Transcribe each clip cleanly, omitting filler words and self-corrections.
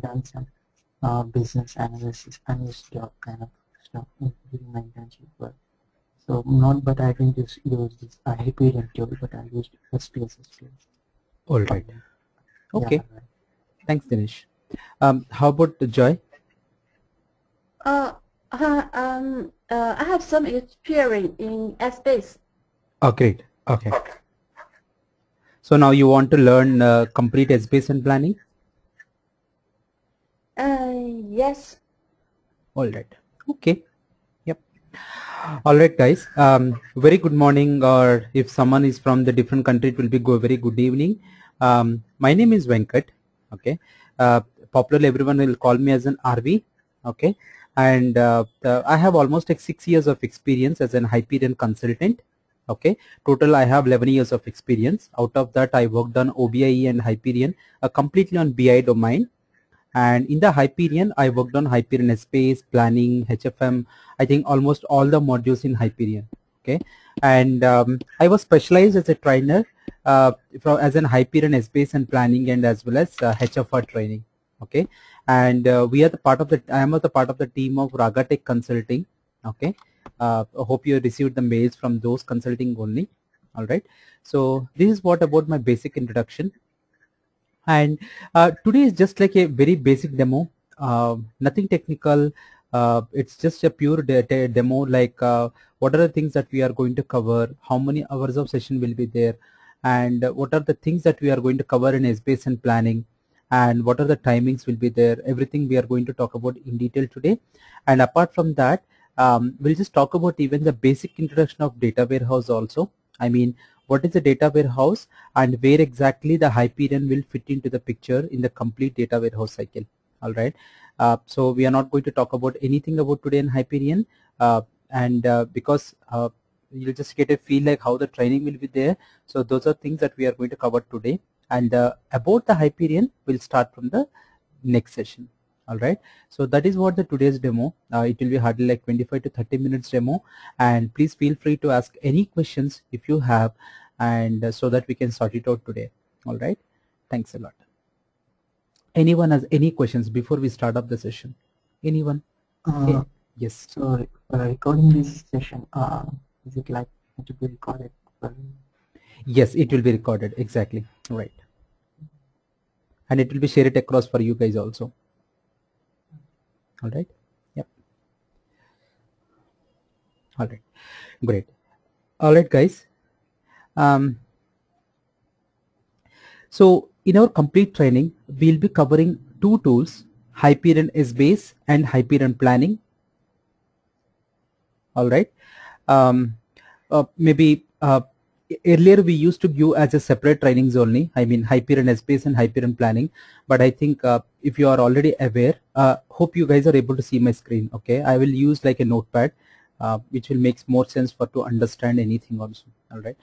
done some business analyst job kind of stuff during my internship work. So not, but I didn't use this Hyperion tool, but I used SPSS tool. All right. Okay. Yeah, right. Thanks, Dinesh. How about Joy? I have some experience in Essbase. Oh, great. Okay. So now you want to learn complete Essbase and planning? Yes. All right. Okay. Yep. All right, guys. Very good morning, or if someone is from the different country, it will be very good evening. My name is Venkat. Okay. Popularly, everyone will call me as an RV. Okay. And I have almost like 6 years of experience as an Hyperion consultant. Okay. Total, I have 11 years of experience. Out of that, I worked on OBIE and Hyperion, completely on BI domain. And in the Hyperion, I worked on Hyperion Essbase, planning, HFM, I think almost all the modules in Hyperion. Okay. And I was specialized as a trainer as an Hyperion Essbase and planning, and as well as HFR training. Okay. And we are the part of the, I am the part of the team of Raga Tech Consulting. Okay. I hope you received the mails from those consulting only. All right. So this is what about my basic introduction. And today is just like a very basic demo, nothing technical. It's just a pure demo, like what are the things that we are going to cover, how many hours of session will be there, and what are the things that we are going to cover in Essbase and planning, and what are the timings will be there. Everything we are going to talk about in detail today. And apart from that, we'll just talk about even the basic introduction of data warehouse also. I mean, what is a data warehouse and where exactly the Hyperion will fit into the picture in the complete data warehouse cycle. All right. So we are not going to talk about anything about today in Hyperion, because you'll just get a feel like how the training will be there. So those are things that we are going to cover today. And about the Hyperion, we'll start from the next session. All right. So that is what the today's demo. It will be hardly like 25 to 30 minutes demo. And please feel free to ask any questions if you have, and so that we can sort it out today. All right. Thanks a lot. Anyone has any questions before we start up the session? Anyone? Yes. So recording this session, is it like to be recorded? Yes, it will be recorded. Exactly. Right. And it will be shared across for you guys also. All right. Yep. All right. Great. All right, guys. So in our complete training, we'll be covering two tools, Hyperion Essbase and Hyperion Planning. All right. Maybe earlier we used to give as a separate trainings only. I mean Hyperion Essbase and Hyperion Planning. But I think if you are already aware, hope you guys are able to see my screen. Okay. I will use like a notepad, which will make more sense for to understand anything also. All right.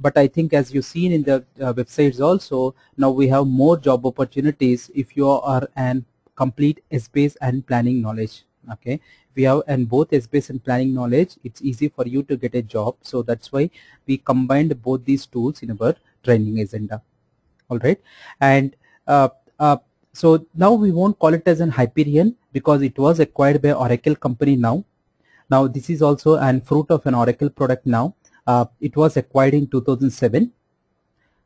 But I think as you've seen in the websites also, now we have more job opportunities if you are an complete Essbase and planning knowledge. Okay, we have and both Essbase and planning knowledge, it's easy for you to get a job. So that's why we combined both these tools in our training agenda. All right. And so now we won't call it as an Hyperion because it was acquired by Oracle company now. Now this is also an fruit of an Oracle product now. It was acquired in 2007.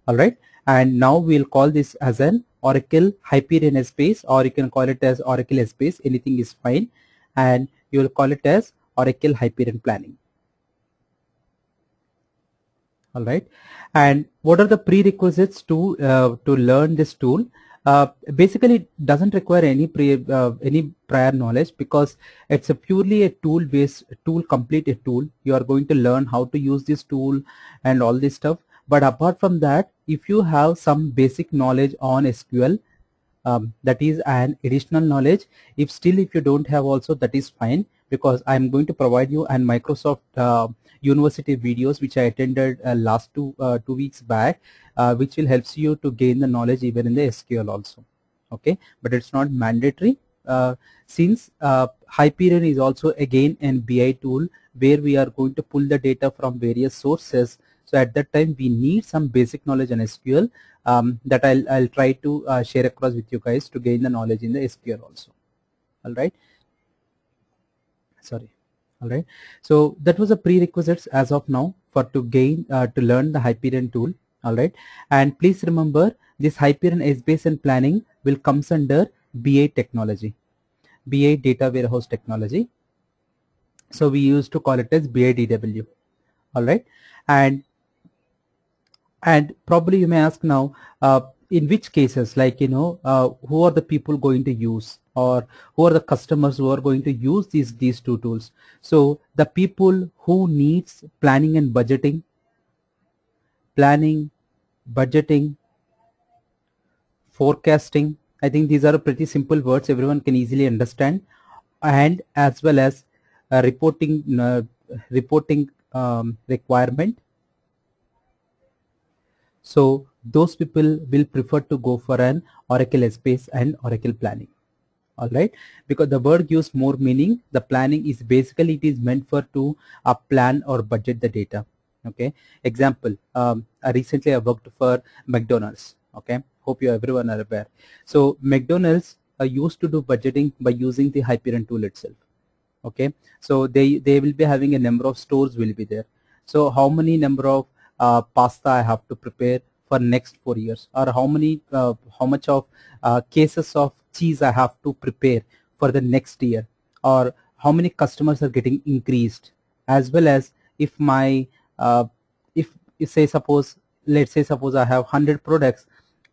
All right. And now we'll call this as an Oracle Hyperion Essbase, or you can call it as Oracle Essbase. Anything is fine. And you will call it as Oracle Hyperion Planning. All right. And what are the prerequisites to learn this tool? Basically, it doesn't require any prior knowledge because it's a purely a complete a tool. You are going to learn how to use this tool and all this stuff. But apart from that, if you have some basic knowledge on SQL, that is an additional knowledge. If you don't have also, that is fine, because I'm going to provide you an Microsoft University videos which I attended last 2 weeks back, which will help you to gain the knowledge even in the SQL also. Okay, but it's not mandatory, since Hyperion is also again an BI tool where we are going to pull the data from various sources. So So at that time we need some basic knowledge on SQL that I'll try to share across with you guys to gain the knowledge in the SQL also. All right. Sorry. All right. So that was a prerequisites as of now for to gain to learn the Hyperion tool. All right. And please remember this Hyperion Essbase and planning will comes under BA technology, BA data warehouse technology. So we used to call it as BADW. All right. And probably you may ask now, in which cases, like, who are the people going to use, or who are the customers who are going to use these two tools? So the people who needs planning and budgeting, forecasting. I think these are pretty simple words everyone can easily understand, and as well as reporting requirement. So those people will prefer to go for an Oracle Essbase and Oracle planning. All right, because the word gives more meaning. The planning is basically, it is meant for to plan or budget the data. Okay, example, recently I worked for McDonald's. Okay, hope you everyone are aware. So McDonald's used to do budgeting by using the Hyperion tool itself. Okay, so they will be having a number of stores will be there. So how many number of pasta I have to prepare for next 4 years, or how much of cases of cheese I have to prepare for the next year, or how many customers are getting increased, as well as if my if let's say suppose I have 100 products,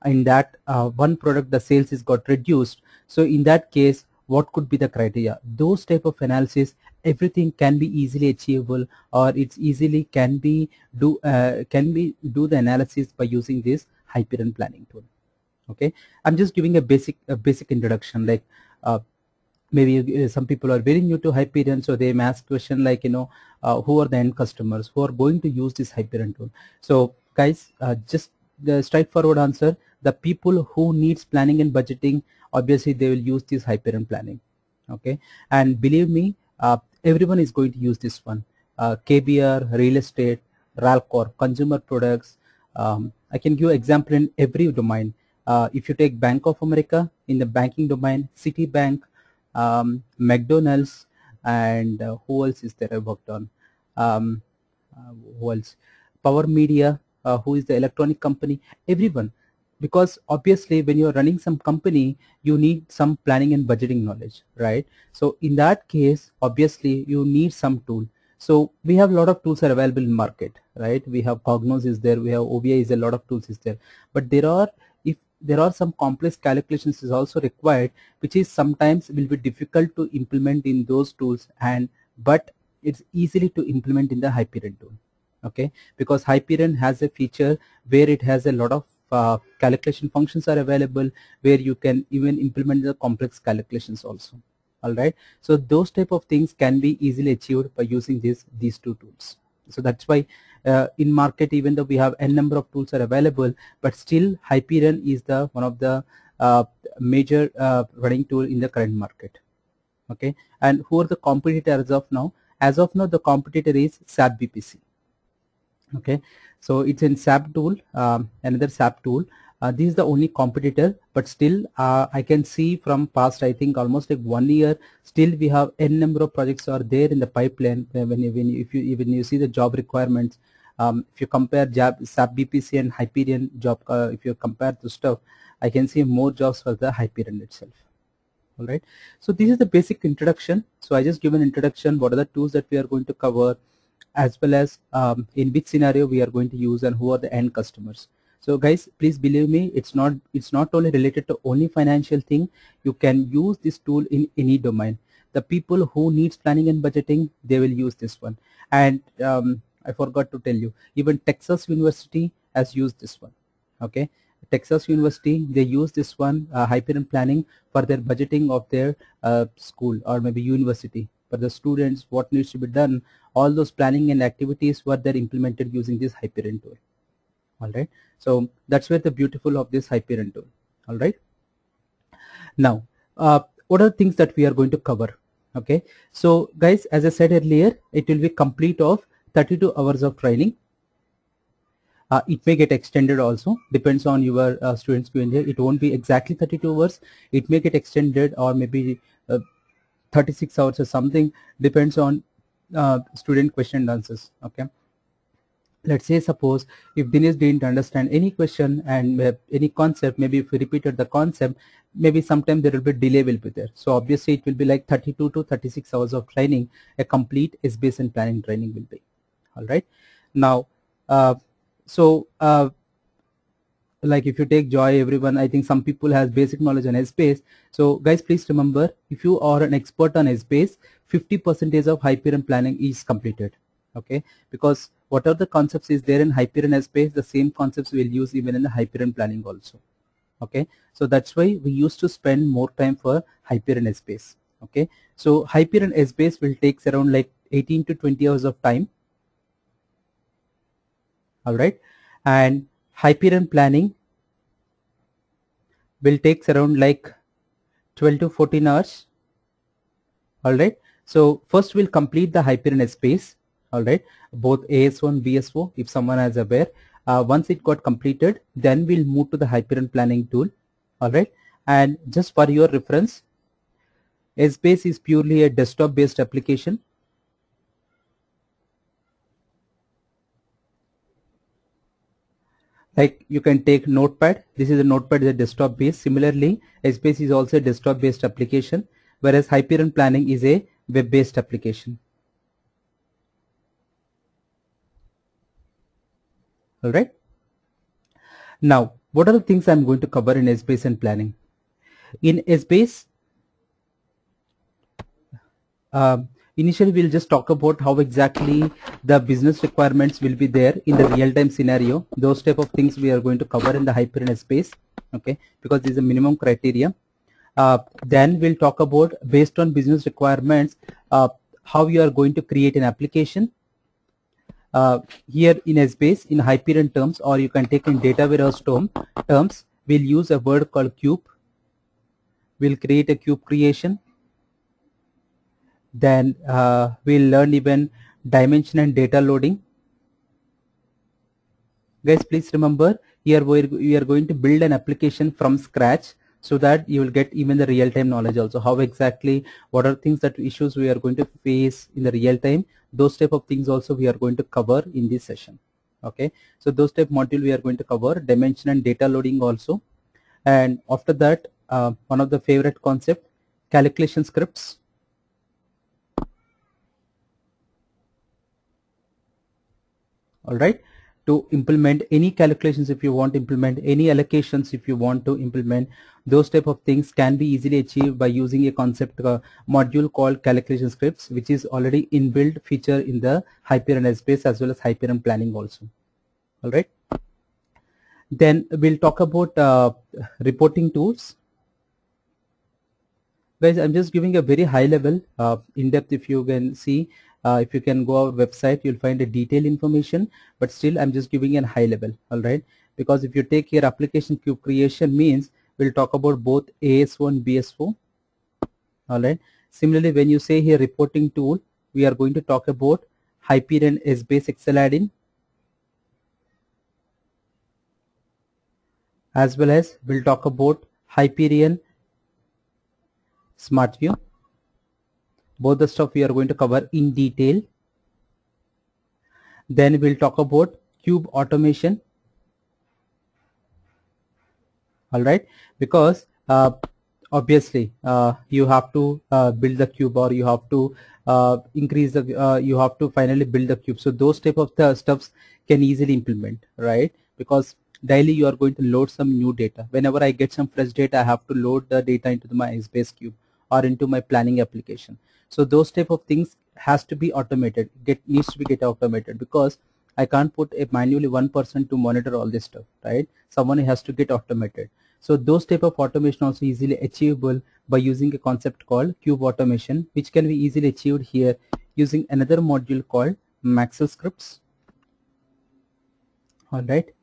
in that one product the sales is got reduced. So in that case, what could be the criteria? Those type of analysis, everything can be easily achievable, or it's easily can be do the analysis by using this Hyperion planning tool. Okay, I'm just giving a basic introduction. Like maybe some people are very new to Hyperion, so they may ask question like, who are the end customers who are going to use this Hyperion tool? So guys, just the straightforward answer: the people who needs planning and budgeting, obviously they will use this Hyperion planning. Okay, and believe me, everyone is going to use this one. KBR, real estate, Ralcorp, consumer products. I can give example in every domain. If you take Bank of America, in the banking domain, Citibank, McDonald's, and who else is there I worked on? Who else? Power Media, who is the electronic company? Everyone. Because obviously when you're running some company, you need some planning and budgeting knowledge, right? So in that case, obviously you need some tool. So we have a lot of tools are available in market, right? We have Cognos is there, we have OVI is a lot of tools is there, but if there are some complex calculations is also required, which is sometimes will be difficult to implement in those tools, but it's easily to implement in the Hyperion tool. Okay, because Hyperion has a feature where it has a lot of calculation functions are available, where you can even implement the complex calculations also. All right, so those type of things can be easily achieved by using these two tools. So that's why in market, even though we have n number of tools are available, but still Hyperion is the one of the major running tool in the current market. Okay, and who are the competitors as of now? As of now, the competitor is SAP BPC. Okay, so it's in SAP tool, another SAP tool. This is the only competitor, but still I can see from past, I think almost like 1 year, still we have n number of projects are there in the pipeline. When you see the job requirements, if you compare SAP BPC and Hyperion job, if you compare the stuff, I can see more jobs for the Hyperion itself. All right, so this is the basic introduction. So I just give an introduction, what are the tools that we are going to cover, as well as in which scenario we are going to use, and who are the end customers. So guys, please believe me, it's not only related to only financial thing. You can use this tool in any domain. The people who needs planning and budgeting, they will use this one. And I forgot to tell you, even Texas University has used this one. Okay, Texas University, they use this one, Hyperion planning, for their budgeting of their school or maybe university. For the students, what needs to be done, all those planning and activities were there implemented using this Hyperion tool. All right, so that's where the beautiful of this Hyperion tool. All right, now what are the things that we are going to cover? Okay, so guys, as I said earlier, it will be complete of 32 hours of training. It may get extended also, depends on your student's behavior. It won't be exactly 32 hours. It may get extended, or maybe 36 hours or something, depends on student question and answers. Okay, let's say suppose if Dinesh didn't understand any question and any concept, maybe if we repeated the concept, maybe sometime there will be delay will be there. So obviously it will be like 32 to 36 hours of training, a complete Essbase and planning training will be. All right. Now, like if you take Joy, everyone, I think some people has basic knowledge on Essbase. So guys, please remember, if you are an expert on Essbase, 50% of Hyperion planning is completed. Okay, because whatever the concepts is there in Hyperion Essbase, the same concepts we'll use even in the Hyperion planning also. Okay, so that's why we used to spend more time for Hyperion Essbase. Okay, so Hyperion Essbase will take around like 18 to 20 hours of time. All right, and Hyperion planning will take around like 12 to 14 hours. All right, so first we'll complete the Hyperion Essbase. All right, both AS1, BSO, if someone is aware. Once it got completed, then we'll move to the Hyperion planning tool. All right, and just for your reference, Essbase is purely a desktop based application. Like you can take Notepad. This is a Notepad, is a desktop based. Similarly, Essbase is also a desktop based application, whereas Hyperion planning is a web based application. All right. Now, what are the things I'm going to cover in Essbase and planning? In Essbase, initially we'll just talk about how exactly the business requirements will be there in the real-time scenario. Those type of things we are going to cover in the Hyperion Essbase. Okay, because this is a minimum criteria. Then we'll talk about, based on business requirements, how you are going to create an application. Here in Essbase, in Hyperion terms, or you can take in data warehouse terms, we'll use a word called cube. We'll create a cube creation. Then we'll learn even dimension and data loading. Guys, please remember, here we are going to build an application from scratch, so that you will get even the real-time knowledge also. How exactly, what are things that issues we are going to face in the real time, those type of things also we are going to cover in this session. Okay, so those type module we are going to cover, dimension and data loading also. And after that, one of the favorite concept, calculation scripts. All right, to implement any calculations, if you want to implement any allocations, if you want to implement those type of things, can be easily achieved by using a concept module called calculation scripts, which is already inbuilt feature in the Hyperion Essbase as well as Hyperion planning also. All right, then we'll talk about reporting tools. Guys, I'm just giving a very high level in depth. If you can see, if you can go our website, you'll find a detailed information, but still I'm just giving a high level. All right, because if you take here application cube creation, means we'll talk about both AS1, BS4. All right, similarly, when you say here reporting tool, we are going to talk about Hyperion Essbase Excel add-in, as well as we'll talk about Hyperion Smart View. Both the stuff we are going to cover in detail. Then we'll talk about cube automation. All right, because obviously you have to build the cube, or you have to increase the you have to finally build the cube. So those type of the stuffs can easily implement, right? Because daily you are going to load some new data. Whenever I get some fresh data, I have to load the data into my Essbase cube or into my planning application. So those type of things has to be automated, needs to be get automated, because I can't put a manually one person to monitor all this stuff, right? Someone has to get automated. So those type of automation also easily achievable by using a concept called cube automation, which can be easily achieved here using another module called Maxwell scripts. All right.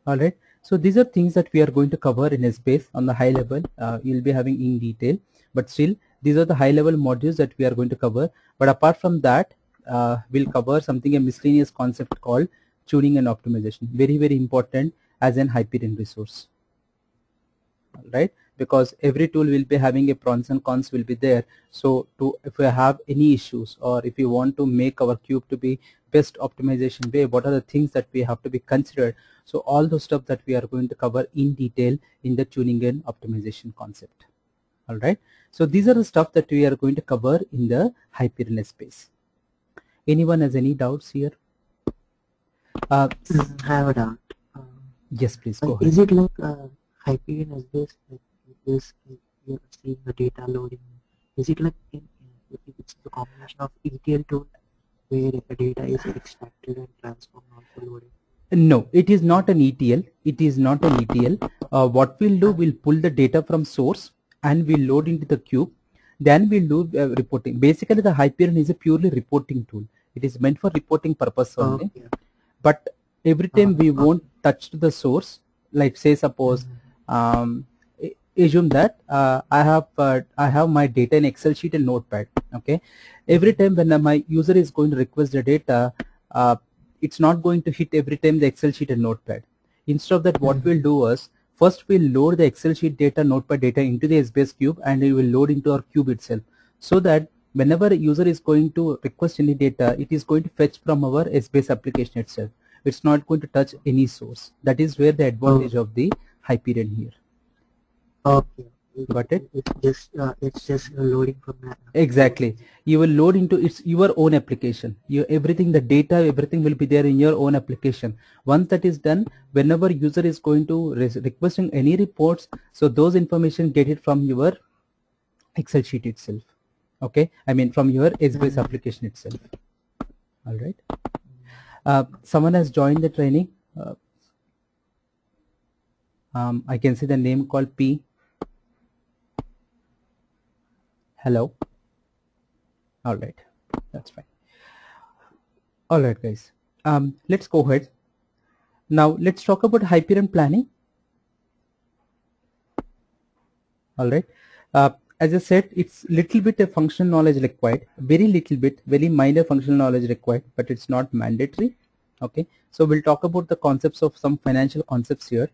All right. So these are things that we are going to cover in Essbase on the high level. You'll be having in detail, but still these are the high level modules that we are going to cover. But apart from that, we'll cover something, a miscellaneous concept called tuning and optimization. Very, very important as an Hyperion resource. Right, because every tool will be having a pros and cons will be there. So if we have any issues, or if you want to make our cube to be best optimization way, what are the things that we have to be considered? So all those stuff that we are going to cover in detail in the tuning and optimization concept. All right, so these are the stuff that we are going to cover in the Hyperion space. Anyone has any doubts here? I have a doubt. Yes, please go ahead. Is it like Hyperion is this, like this, like you're seeing the data loading? Is it like it's the combination of ETL tool where the data is extracted and transformed also loaded? No, it is not an ETL. It is not an ETL. What we'll do, we'll pull the data from source and we'll load into the cube. Then we'll do reporting. Basically, the Hyperion is a purely reporting tool. It is meant for reporting purpose only. Okay. But every time we won't touch the source, like say suppose, assume that I have my data in Excel sheet and Notepad. Okay, every time when my user is going to request the data, it's not going to hit every time the Excel sheet and Notepad. Instead of that, what we'll do is first we'll load the Excel sheet data, Notepad data into the Essbase cube, and we will load into our cube itself, so that whenever a user is going to request any data, it is going to fetch from our Essbase application itself. It's not going to touch any source. That is where the advantage of the Hyperion here. Okay. Got it? It's just loading from that. Exactly. You will load into your own application. Everything, the data, everything will be there in your own application. Once that is done, whenever user is going to requesting any reports, so those information get it from your Excel sheet itself. Okay, I mean from your Essbase application itself. All right. Someone has joined the training. I can see the name called P. Hello. All right, that's fine. All right, guys. Let's go ahead. Now let's talk about Hyperion planning. All right. As I said, it's little bit of functional knowledge required, very little bit, very minor functional knowledge required, but it's not mandatory. Okay, so we'll talk about the concepts of some financial concepts here,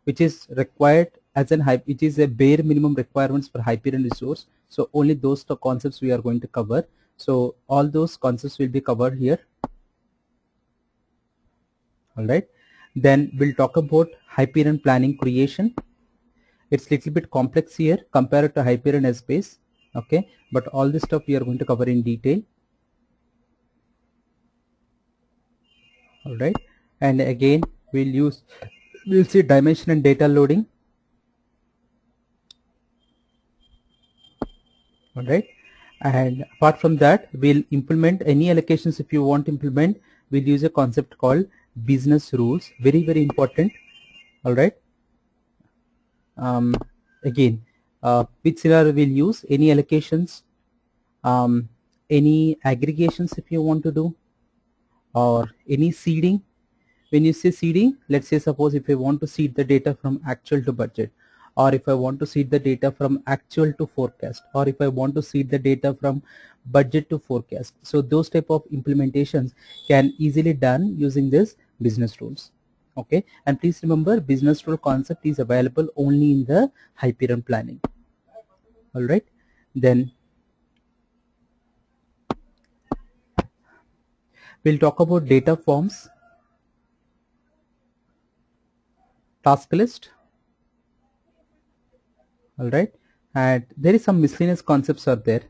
which is required as it is a bare minimum requirements for Hyperion resource. So only those concepts we are going to cover. So all those concepts will be covered here. All right, then we'll talk about Hyperion planning creation. It's little bit complex here compared to Hyperion Essbase. Okay, but all this stuff we are going to cover in detail. All right, and again we'll see dimension and data loading. All right, and apart from that, we'll implement any allocations. If you want to implement, we'll use a concept called business rules. Very, very important. All right. Again, which scenario we'll use, any allocations, any aggregations if you want to do, or any seeding. When you say seeding, let's say suppose if I want to seed the data from actual to budget, or if I want to seed the data from actual to forecast, or if I want to seed the data from budget to forecast. So those type of implementations can easily done using this business rules. Okay, and please remember, business rule concept is available only in the Hyperion planning. All right, then we'll talk about data forms, task list. All right, and there is some miscellaneous concepts are there,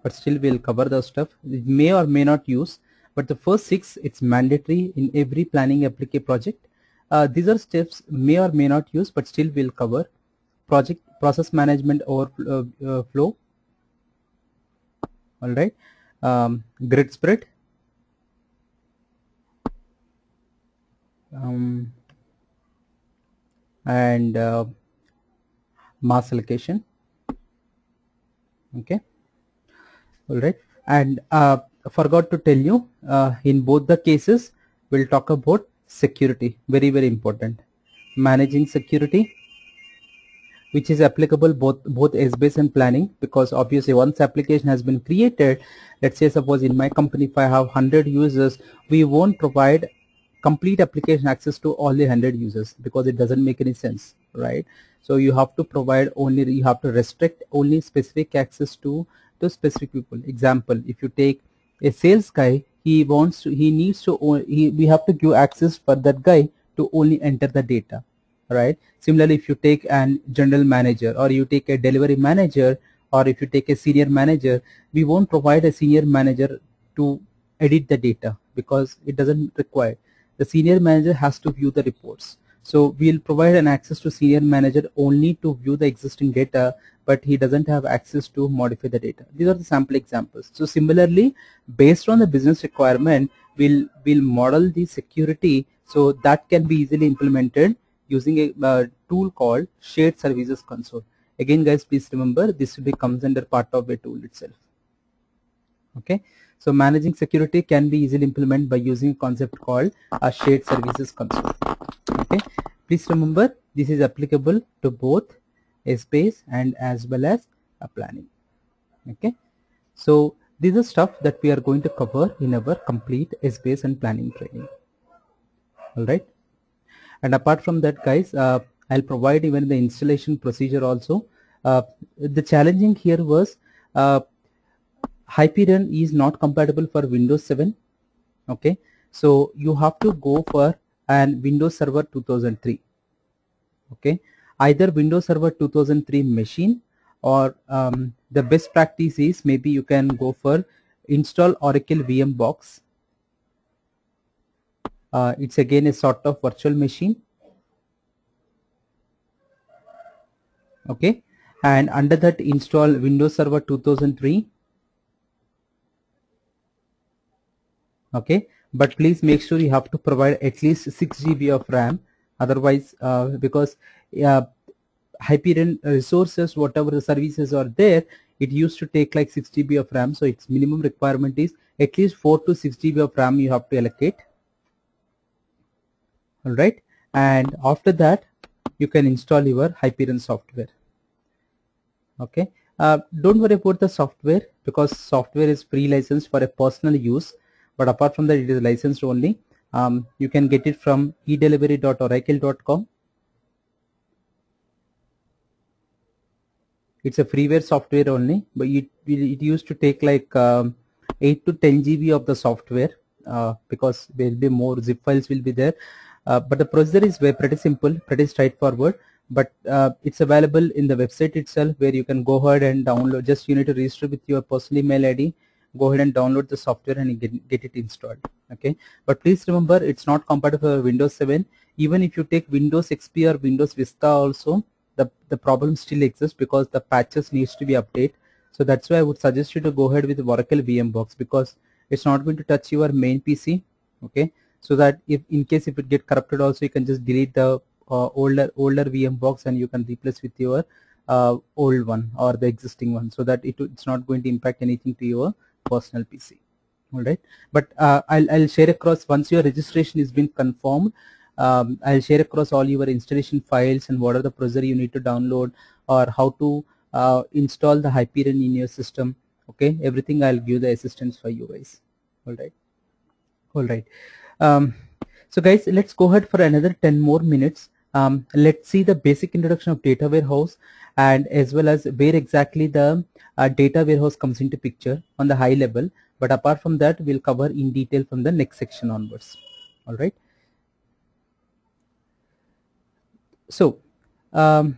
but still we'll cover those stuff. We may or may not use, but the first 6, it's mandatory in every planning application project. These are steps may or may not use, but still we'll cover. Project process management flow. All right, grid spread, and mass allocation. Okay. All right, and forgot to tell you, in both the cases we'll talk about security. Very, very important. Managing security, which is applicable both Essbase and planning, because obviously once application has been created, let's say suppose in my company if I have 100 users, we won't provide complete application access to all the 100 users, because it doesn't make any sense, right? So you have to provide only, you have to restrict only specific access to specific people. Example, if you take a sales guy, he needs to, we have to give access for that guy to only enter the data, right? Similarly, if you take a general manager, or you take a delivery manager, or if you take a senior manager, we won't provide a senior manager to edit the data because it doesn't require. The senior manager has to view the reports. So we'll provide an access to senior manager only to view the existing data, but he doesn't have access to modify the data. These are the sample examples. So similarly, based on the business requirement, we'll model the security so that can be easily implemented using a tool called Shared Services Console. Again, guys, please remember this comes under part of a tool itself. Okay, so managing security can be easily implemented by using a concept called a Shared Services Console. Okay, please remember this is applicable to both Essbase and as well as planning. Okay, so these are stuff that we are going to cover in our complete Essbase and planning training. All right, and apart from that, guys, I'll provide even the installation procedure also. The challenging here was Hyperion is not compatible for Windows 7. Okay, so you have to go for an Windows Server 2003. Okay, either Windows Server 2003 machine, or the best practice is maybe you can go for install Oracle VM box. It's again a sort of virtual machine. Okay, and under that install Windows Server 2003. Okay, but please make sure you have to provide at least 6 GB of RAM. Otherwise, because Hyperion resources, whatever the services are there, it used to take like 6 GB of RAM. So its minimum requirement is at least 4 to 6 GB of RAM you have to allocate. All right, and after that you can install your Hyperion software. Okay, don't worry about the software because software is free licensed for a personal use, but apart from that it is licensed only. You can get it from edelivery.oracle.com. It's a freeware software only, but it used to take like 8 to 10 GB of the software because there will be more zip files will be there. But the procedure is pretty simple, pretty straightforward. But it's available in the website itself, where you can go ahead and download. Just you need to register with your personal email ID. Go ahead and download the software and get it installed. Okay, but please remember it's not compatible for Windows 7. Even if you take Windows XP or Windows Vista also, the problem still exists because the patches needs to be updated. So that's why I would suggest you to go ahead with Oracle VM box, because it's not going to touch your main PC. Okay, so that if in case if it get corrupted also, you can just delete the older VM box and you can replace with your old one or the existing one, so that it's not going to impact anything to your personal PC. All right, but I'll share across once your registration has been confirmed. I'll share across all your installation files and what are the procedure you need to download, or how to install the Hyperion in your system. Okay, everything I'll give the assistance for you guys. All right, all right. So guys, let's go ahead for another 10 more minutes. Let's see the basic introduction of data warehouse, and as well as where exactly the data warehouse comes into picture on the high level. But apart from that, we'll cover in detail from the next section onwards. All right. So, all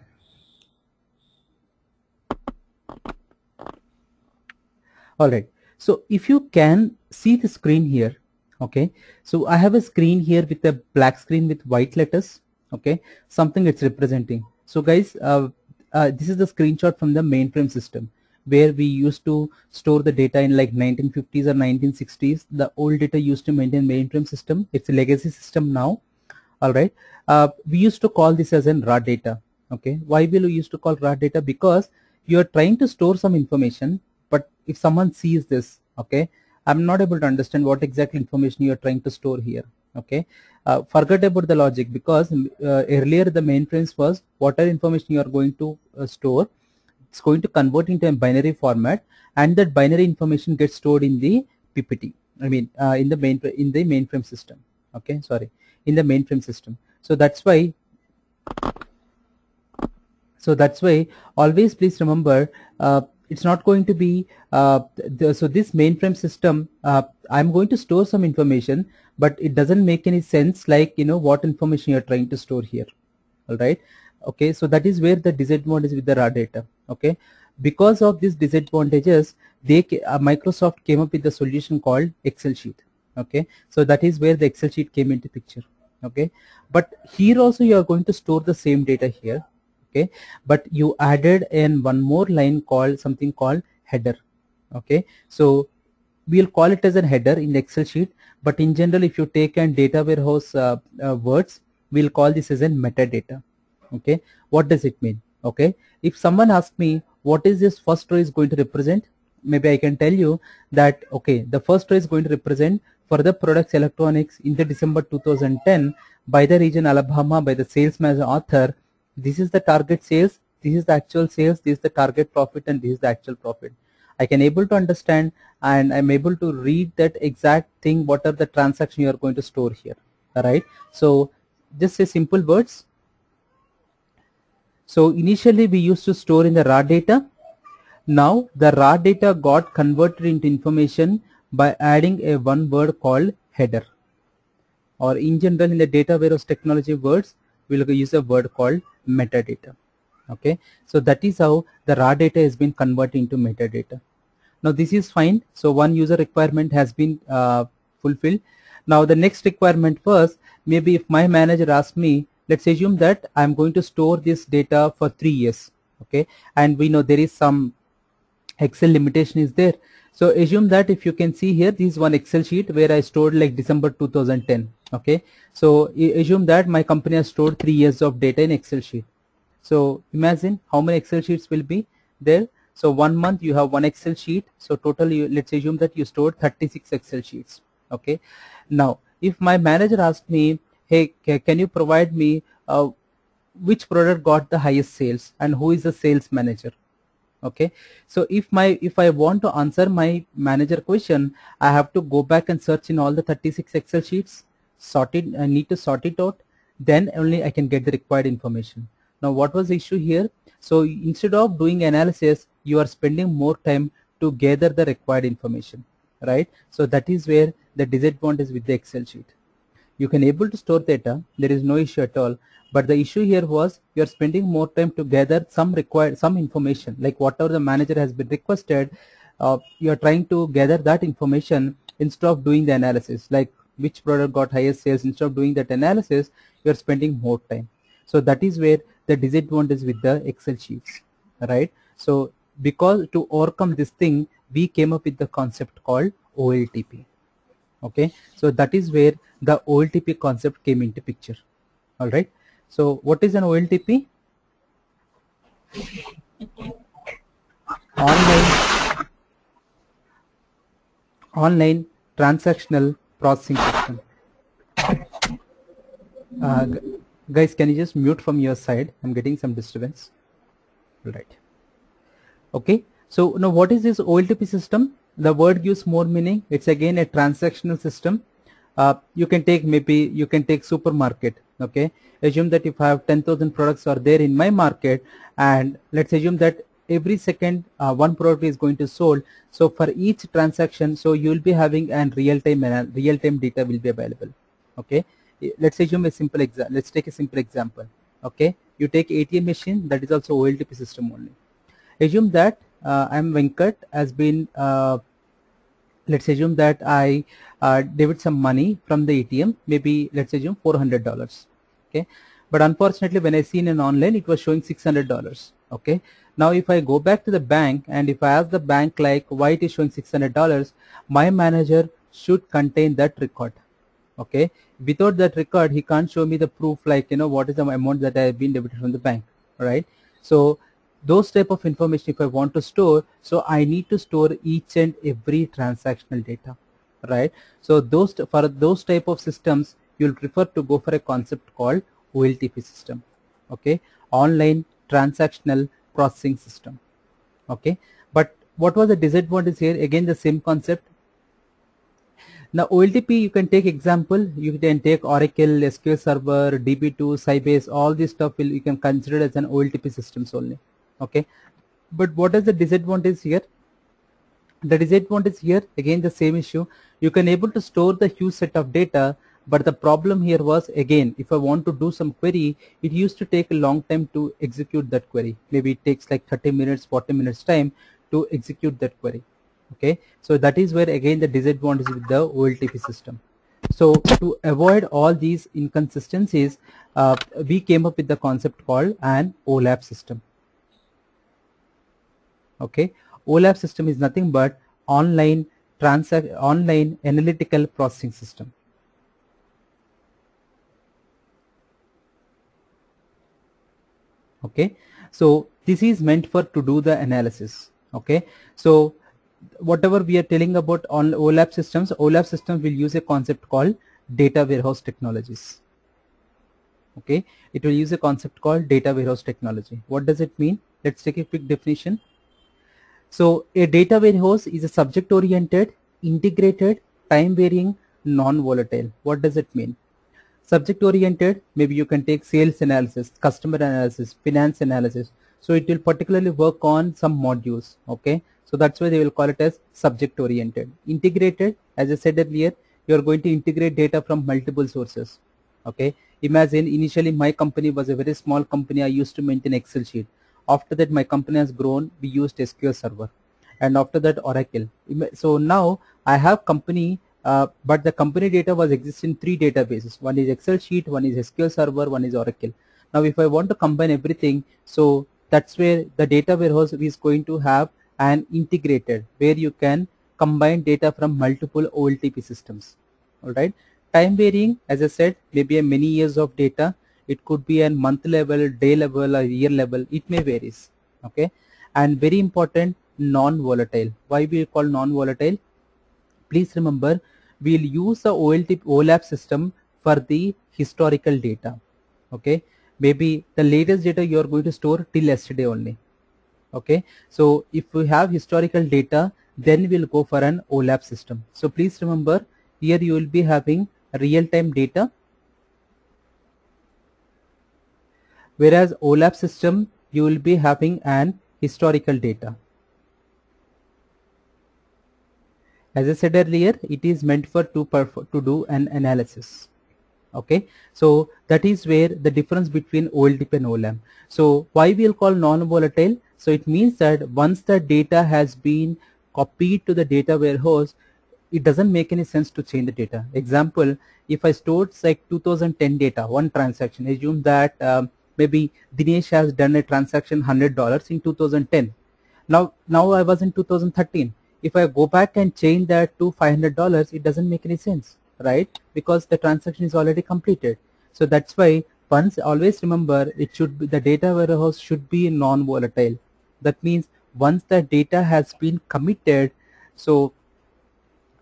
right. So if you can see the screen here, okay. So I have a screen here with a black screen with white letters. Okay, something it's representing. So guys, this is the screenshot from the mainframe system, where we used to store the data in like 1950s or 1960s. The old data used to maintain mainframe system. It's a legacy system now. All right. We used to call this as in raw data. Okay. Why will we used to call raw data? Because you are trying to store some information, but if someone sees this, okay, I'm not able to understand what exactly information you are trying to store here. Okay. Forget about the logic, because earlier the mainframes was whatever information you are going to store, it's going to convert into a binary format, and that binary information gets stored in the PPT. I mean, in the mainframe system. Okay, sorry, in the mainframe system. So that's why always please remember, it's not going to be so this mainframe system, I'm going to store some information, but it doesn't make any sense, like what information you're trying to store here. All right. Okay, so that is where the disadvantage with the raw data. Okay, because of these disadvantages, Microsoft came up with the solution called Excel sheet. Okay, so that is where the Excel sheet came into picture. Okay, but here also you are going to store the same data here. Okay, but you added in one more line called something called header. Okay, so we'll call it as a header in the Excel sheet, but in general, if you take an data warehouse words, we'll call this as a metadata. Okay, what does it mean? Okay, if someone asks me what is this first row is going to represent, maybe I can tell you that okay, the first row is going to represent for the products electronics in the December 2010 by the region Alabama by the sales manager author. This is the target sales, this is the actual sales, this is the target profit, and this is the actual profit. I can able to understand and I'm able to read that exact thing, what are the transaction you are going to store here. All right, so just say simple words. So initially we used to store in the raw data. Now the raw data got converted into information by adding a one word called header, or in general in the data warehouse technology words we'll use a word called metadata. Okay, so that is how the raw data has been converted into metadata. Now this is fine. So one user requirement has been fulfilled. Now the next requirement was, maybe if my manager asks me, let's assume that I'm going to store this data for 3 years. Okay, and we know there is some Excel limitation is there. So assume that if you can see here, this is one Excel sheet where I stored like December 2010. Okay, so assume that my company has stored 3 years of data in Excel sheet. So imagine how many Excel sheets will be there. So 1 month you have one Excel sheet. So total, let's assume that you stored 36 Excel sheets. Okay, now if my manager asks me, hey, can you provide me which product got the highest sales and who is the sales manager? Okay, so if I want to answer my manager question, I have to go back and search in all the 36 Excel sheets, sort it, I need to sort it out, then only I can get the required information. Now what was the issue here? So instead of doing analysis, you are spending more time to gather the required information, right? So that is where the disadvantage with the Excel sheet. You can able to store data, there is no issue at all, but the issue here was you are spending more time to gather some information, like whatever the manager has been requested, you are trying to gather that information instead of doing the analysis, like which product got highest sales. Instead of doing that analysis, you are spending more time. So that is where the disadvantage with the Excel sheets, right? So because to overcome this thing, we came up with the concept called OLTP. Okay, so that is where the OLTP concept came into picture. All right, so what is an OLTP? Online transactional processing system. Guys, can you just mute from your side? I'm getting some disturbance. All right. Okay, so now what is this OLTP system? The word gives more meaning. It's again a transactional system. You can take supermarket. Okay, assume that if I have 10,000 products are there in my market, and let's assume that every second one product is going to sold. So for each transaction, so you will be having an real-time data will be available. Okay, let's assume a simple example. Let's take a simple example. Okay, you take ATM machine, that is also OLTP system only. Assume that I'm Venkat has been, let's assume that I debit some money from the ATM, maybe let's assume $400. Okay, but unfortunately when I seen in online it was showing $600. Okay, now if I go back to the bank and if I ask the bank like why it is showing $600, my manager should contain that record. Okay, without that record he can't show me the proof, like what is the amount that I have been debited from the bank, right? So those type of information if I want to store, so I need to store each and every transactional data, right? So for those type of systems, you'll prefer to go for a concept called OLTP system. Okay, online transactional processing system. Okay, but what was the disadvantage here? Again the same concept. Now OLTP, you can take example, you can take Oracle, SQL Server, DB2, Sybase, all this stuff you can consider as an OLTP systems only. Okay, but what is the disadvantage here? The disadvantage here, again the same issue, you can able to store the huge set of data, but the problem here was, again, if I want to do some query, it used to take a long time to execute that query. Maybe it takes like 30 minutes, 40 minutes time to execute that query. Okay, so that is where again the disadvantage with the OLTP system. So to avoid all these inconsistencies, we came up with the concept called an OLAP system. Okay, OLAP system is nothing but online analytical processing system. Okay, so this is meant for to do the analysis. Okay, so whatever we are telling about on OLAP systems will use a concept called data warehouse technologies. Okay, it will use a concept called data warehouse technology. What does it mean? Let's take a quick definition. So a data warehouse is a subject oriented, integrated, time varying, non-volatile. What does it mean? Subject oriented, maybe you can take sales analysis, customer analysis, finance analysis. So it will particularly work on some modules. Okay, so that's why they will call it as subject oriented. Integrated, as I said earlier, you are going to integrate data from multiple sources. Okay, imagine initially my company was a very small company. I used to maintain Excel sheet. After that, my company has grown. We used SQL Server, and after that Oracle. So now I have company, but the company data was existing in 3 databases. One is Excel sheet, one is SQL Server, one is Oracle. Now if I want to combine everything, so that's where the data warehouse is going to have an integrated, where you can combine data from multiple OLTP systems. All right. Time varying, as I said, maybe a many years of data. It could be a month level, day level, or year level. It may varies. Okay, and very important, non-volatile. Why we call non-volatile? Please remember, we'll use the OLAP system for the historical data. Okay, maybe the latest data you are going to store till yesterday only. Okay, so if we have historical data, then we'll go for an OLAP system. So please remember, here you will be having real-time data, whereas OLAP system you will be having an historical data. As I said earlier, it is meant for to do an analysis. Okay, so that is where the difference between OLTP and OLAP. So why we'll call non-volatile? So it means that once the data has been copied to the data warehouse, it doesn't make any sense to change the data. Example, if I stored like 2010 data, one transaction, assume that maybe Dinesh has done a transaction $100 in 2010. Now I was in 2013. If I go back and change that to $500, it doesn't make any sense, right? Because the transaction is already completed. So that's why once always remember, it should be the data warehouse should be non-volatile. That means once the data has been committed, so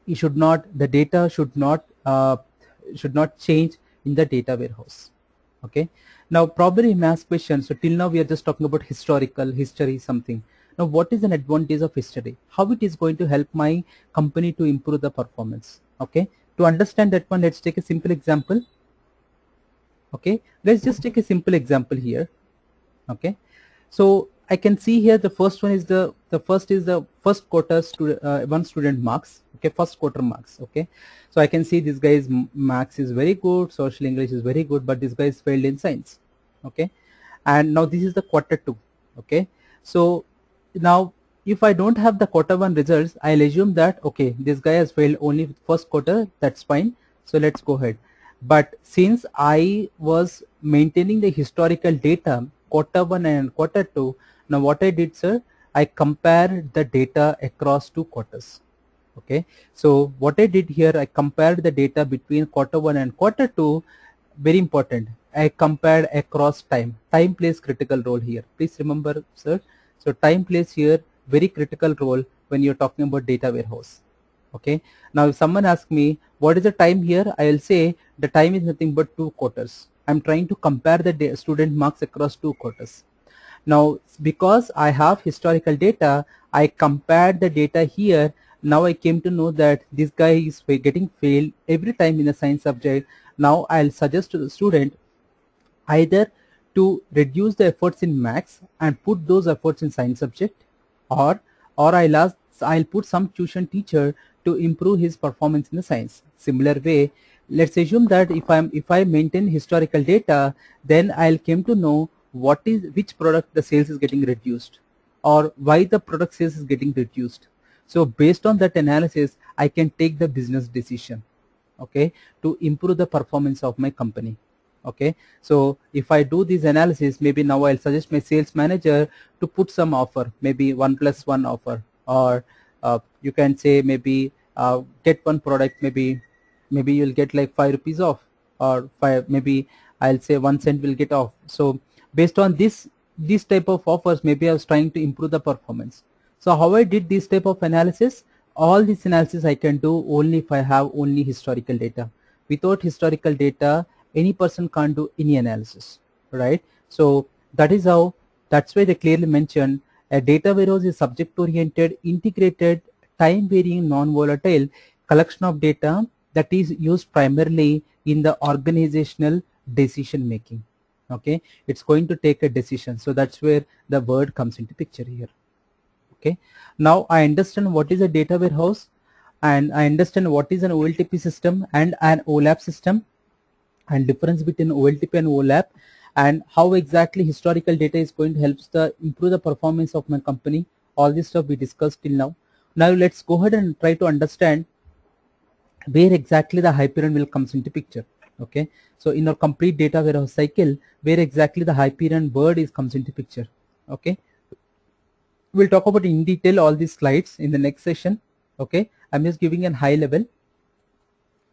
it should not, the data should not change in the data warehouse. Okay, now probably mass question. So till now we are just talking about history something. Now what is an advantage of history? How it is going to help my company to improve the performance? Okay, to understand that one, let's take a simple example. Okay, let's just take a simple example here. Okay, so I can see here the first one is the first quarter one student marks. Okay, first quarter marks. Okay, so I can see this guy's marks is very good, social English is very good, but this guy is failed in science. Okay, and now this is the quarter 2. Okay, so now if I don't have the quarter 1 results, I'll assume that okay, this guy has failed only first quarter. That's fine. So let's go ahead. But since I was maintaining the historical data, quarter 1 and quarter 2, now what I did, sir, I compared the data across 2 quarters. Okay, so what I did here, I compared the data between quarter 1 and quarter 2. Very important, I compared across time. Time plays critical role here. Please remember, sir. So time plays here very critical role when you're talking about data warehouse. Okay, now if someone asks me what is the time here, I will say the time is nothing but 2 quarters. I'm trying to compare the student marks across 2 quarters. Now because I have historical data, I compared the data here now I came to know that this guy is getting failed every time in a science subject. Now I'll suggest to the student either to reduce the efforts in maths and put those efforts in science subject, or I'll put some tuition teacher to improve his performance in the science. Similar way, let's assume that if I maintain historical data, then I'll came to know which product the sales is getting reduced, or why the product sales is getting reduced. So based on that analysis, I can take the business decision, okay, to improve the performance of my company. Okay, so if I do this analysis, maybe now I'll suggest my sales manager to put some offer, maybe 1+1 offer, or you can say maybe get one product, maybe you'll get like 5 rupees off, or maybe I'll say 1 cent will get off. So based on this type of offers, maybe I was trying to improve the performance. So how I did this type of analysis? All this analysis I can do only if I have only historical data. Without historical data, any person can't do any analysis, right? So that's why they clearly mentioned a data warehouse is subject-oriented, integrated, time-varying, non-volatile collection of data that is used primarily in the organizational decision making. Okay, it's going to take a decision, so that's where the word comes into picture here. Okay, now I understand what is a data warehouse, and I understand what is an OLTP system and an OLAP system, and difference between OLTP and OLAP, and how exactly historical data is going to help improve the performance of my company. All this stuff we discussed till now. Now let's go ahead and try to understand where exactly the Hyperion will comes into picture. Okay, so in our complete data warehouse cycle, where exactly the Hyperion word comes into picture. Okay, we'll talk about in detail all these slides in the next session. Okay, I'm just giving a high level.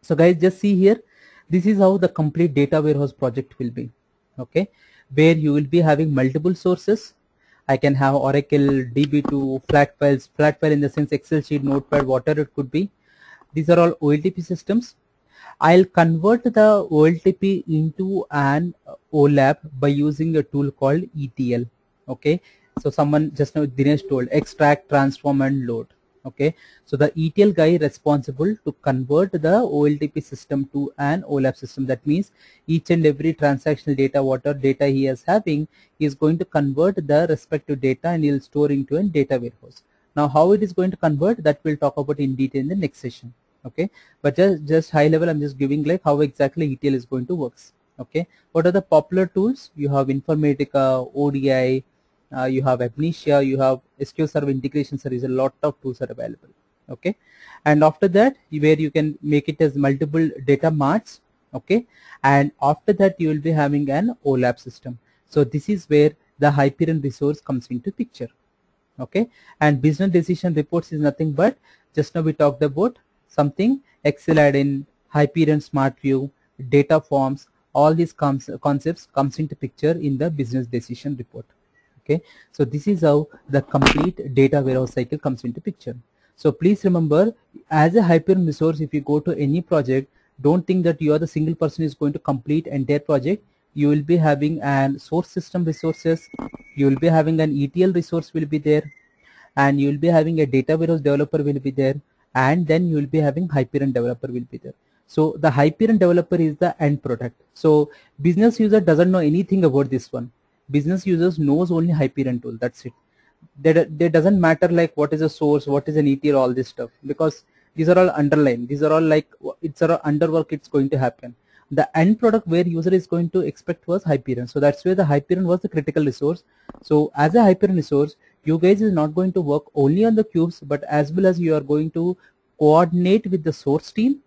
So guys, just see here, this is how the complete data warehouse project will be. Okay, where you will be having multiple sources. I can have Oracle, DB2, flat file in the sense Excel sheet, Notepad, whatever it could be. These are all OLTP systems. I'll convert the OLTP into an OLAP by using a tool called ETL. Okay, so someone just now Dinesh told extract, transform and load. Okay, so the ETL guy responsible to convert the OLTP system to an OLAP system. That means each and every transactional data, whatever data he is having, he is going to convert the respective data and he'll store into a data warehouse. Now how it is going to convert, that we'll talk about in detail in the next session. Okay, but just high level, I'm just giving like how exactly ETL is going to works. Okay, what are the popular tools? You have Informatica, ODI, you have Amnesia, you have SQL Server Integration Service. A lot of tools are available. Okay, and after that, where you can make it as multiple data marts. Okay, and after that you will be having an OLAP system. So this is where the Hyperion resource comes into picture. Okay, and business decision reports is nothing but just now we talked about something Excel add-in, Hyperion Smart View, data forms, all these concepts comes into picture in the business decision report. Okay, so this is how the complete data warehouse cycle comes into picture. So please remember, as a Hyperion resource, if you go to any project, don't think that you are the single person who is going to complete entire project. You will be having an source system resources, you will be having an ETL resource will be there, and you will be having a data warehouse developer will be there, and then you will be having Hyperion developer will be there. So the Hyperion developer is the end product. So business user doesn't know anything about this one. Business users knows only Hyperion tool. That's it. They doesn't matter like what is a source, what is an ETL, all this stuff, because these are all underlined. These are all like it's a underwork. It's going to happen. The end product where user is going to expect was Hyperion. So that's where the Hyperion was the critical resource. So as a Hyperion resource, you guys is not going to work only on the cubes, but as well as you are going to coordinate with the source team,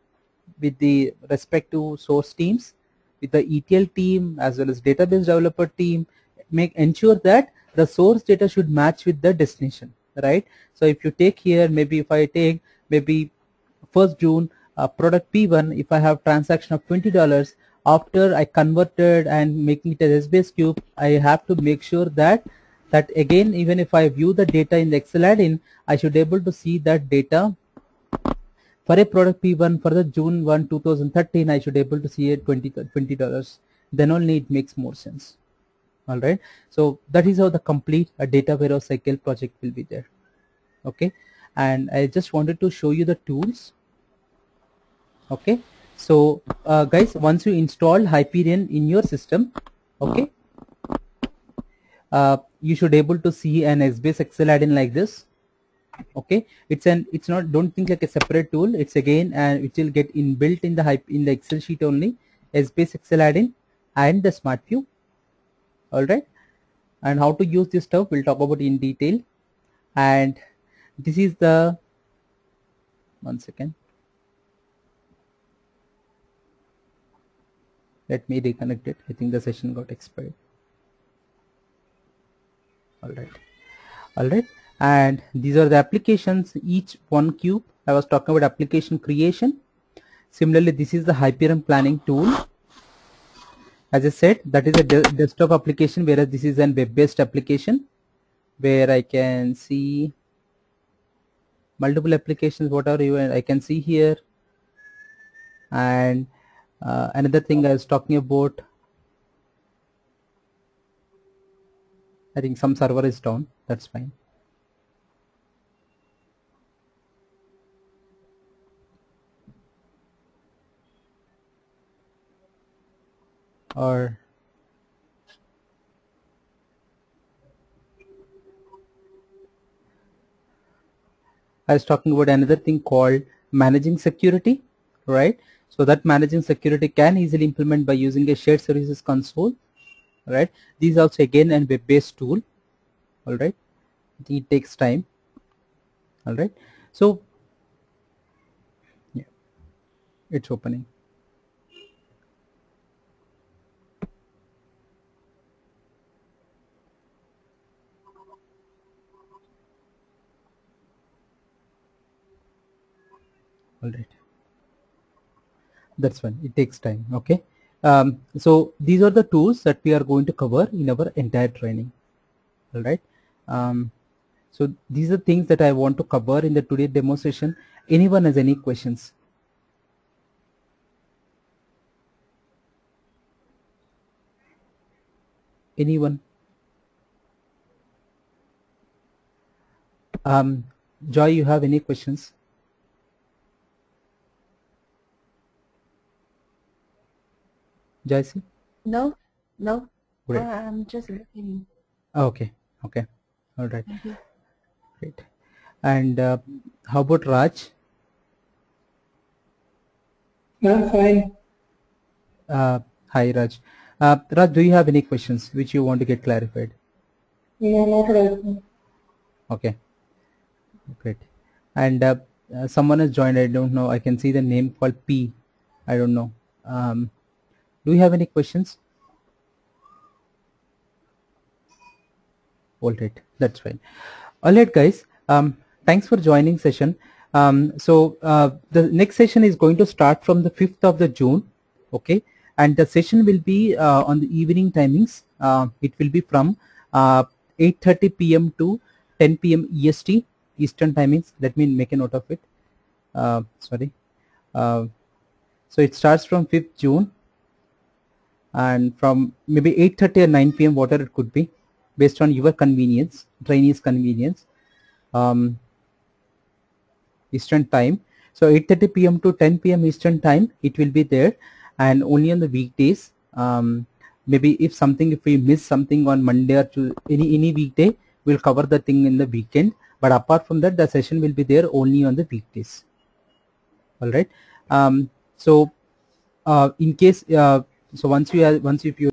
with the respective source teams, with the ETL team as well as database developer team. Ensure that the source data should match with the destination, right? So if you take here, maybe if I take maybe 1st June product P1, if I have transaction of $20, after I converted and making it as Essbase cube, I have to make sure that again, even if I view the data in the Excel add-in, I should be able to see that data for a product P1 for the June 1, 2013, I should be able to see it $20. Then only it makes more sense. All right. So that is how the complete data warehouse cycle project will be there. Okay. and I just wanted to show you the tools. Okay, so guys, once you install Hyperion in your system, okay, you should able to see an Essbase Excel add-in like this. Okay, it's not, don't think like a separate tool. It's again, and it will get inbuilt in the Excel sheet only. Essbase Excel add-in and the Smart View. All right, and how to use this stuff we'll talk about in detail. And this is the, one second, let me reconnect it. I think the session got expired. All right, and these are the applications, each one cube. I was talking about application creation. Similarly, this is the Hyperion planning tool. As I said, that is a desktop application, whereas this is a web-based application where I can see multiple applications, whatever I can see here. And another thing I was talking about, I think some server is down, that's fine. Or I was talking about another thing called managing security, right? So that managing security can easily implement by using a shared services console, right? This is also again a web-based tool. All right, I think it takes time. All right, so yeah, it's opening. All right, that's fine, it takes time. Okay, so these are the tools that we are going to cover in our entire training. All right, so these are things that I want to cover in the today demo session. Anyone has any questions? Anyone? Joy, you have any questions? Jaisi? No. Great. I'm just looking. Okay. All right. Great. And how about Raj? I'm fine. Hi, Raj. Raj, do you have any questions which you want to get clarified? No, not right now. Okay. Great. And someone has joined. I don't know. I can see the name called P. I don't know. Do you have any questions? All right, that's fine. All right, guys. Thanks for joining session. So the next session is going to start from the 5th of the June. Okay, and the session will be on the evening timings. It will be from 8:30 p.m. to 10 p.m. EST, Eastern timings. Let me make a note of it. Sorry. So it starts from 5th June. And from maybe 8:30 or 9 p.m. whatever it could be, based on your convenience, trainees' convenience, Eastern time. So 8:30 p.m. to 10 p.m. Eastern time, it will be there, and only on the weekdays. Maybe if we miss something on Monday or to any weekday, we'll cover the thing in the weekend. But apart from that, the session will be there only on the weekdays. All right. So in case, so once if you